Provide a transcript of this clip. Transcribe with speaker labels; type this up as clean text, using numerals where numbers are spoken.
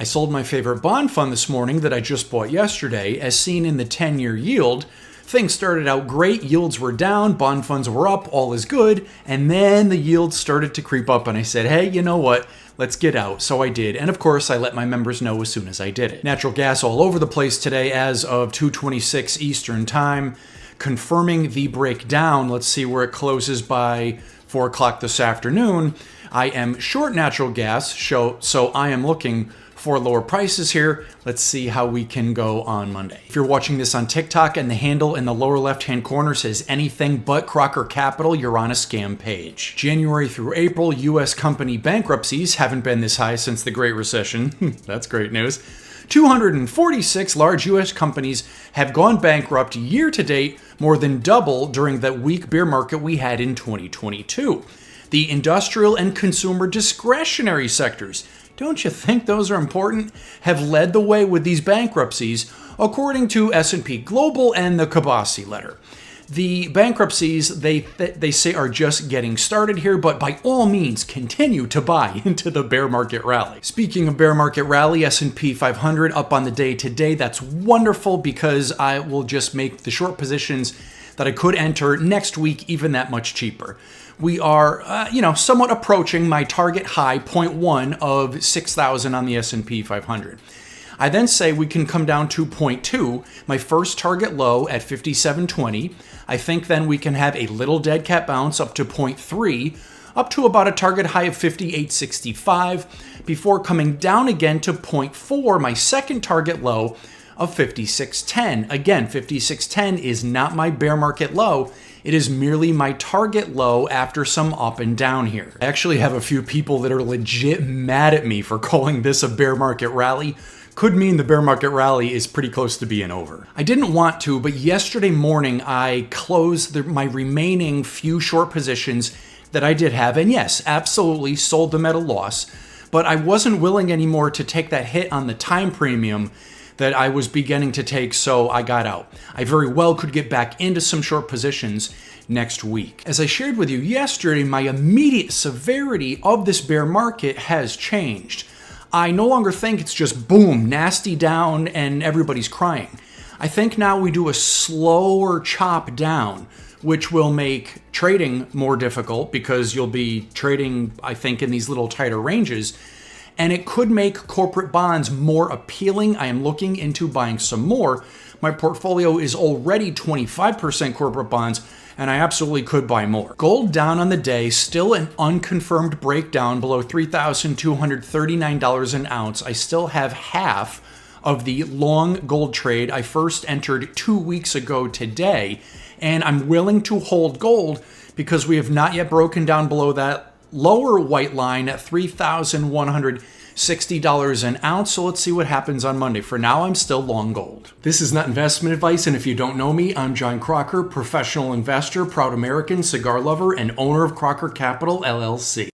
Speaker 1: I sold my favorite bond fund this morning that I just bought yesterday. As seen in the 10-year yield, things started out great, yields were down, bond funds were up, all is good, and then the yields started to creep up and I said, hey, you know what? Let's get out. So I did. And of course, I let my members know as soon as I did it. Natural gas all over the place today as of 2:26 Eastern Time. Confirming the breakdown, let's see where it closes by 4 o'clock this afternoon. I am short natural gas, so I am looking for lower prices here. Let's see how we can go on Monday. If you're watching this on TikTok and the handle in the lower left-hand corner says anything but Crocker Capital, you're on a scam page. January through April, U.S. company bankruptcies haven't been this high since the Great Recession. That's great news. 246 large U.S. companies have gone bankrupt year to date, more than double during that weak bear market we had in 2022. The industrial and consumer discretionary sectors, don't you think those are important, have led the way with these bankruptcies, according to S&P Global and the Kabasi letter. The bankruptcies, they say, are just getting started here, but by all means, continue to buy into the bear market rally. Speaking of bear market rally, S&P 500 up on the day today. That's wonderful because I will just make the short positions that I could enter next week even that much cheaper. We are, somewhat approaching my target high, 0.1 of 6,000 on the S&P 500. I then say we can come down to 0.2, my first target low at 57.20. I think then we can have a little dead cat bounce up to 0.3, up to about a target high of 58.65, before coming down again to 0.4, my second target low of 56.10. Again, 56.10 is not my bear market low. It is merely my target low after some up and down here. I actually have a few people that are legit mad at me for calling this a bear market rally. Could mean the bear market rally is pretty close to being over. I didn't want to, but yesterday morning I closed my remaining few short positions that I did have, and yes, absolutely sold them at a loss, but I wasn't willing anymore to take that hit on the time premium that I was beginning to take, so I got out. I very well could get back into some short positions next week. As I shared with you yesterday, my immediate severity of this bear market has changed. I no longer think it's just boom, nasty down, and everybody's crying. I think now we do a slower chop down, which will make trading more difficult because you'll be trading, I think, in these little tighter ranges. And it could make corporate bonds more appealing. I am looking into buying some more. My portfolio is already 25% corporate bonds, and I absolutely could buy more. Gold down on the day, still an unconfirmed breakdown below $3,239 an ounce. I still have half of the long gold trade I first entered 2 weeks ago today, and I'm willing to hold gold because we have not yet broken down below that lower white line at $3,160 an ounce. So let's see what happens on Monday. For now, I'm still long gold. This is not investment advice, and if you don't know me, I'm John Crocker, professional investor, proud American, cigar lover, and owner of Crocker Capital, LLC.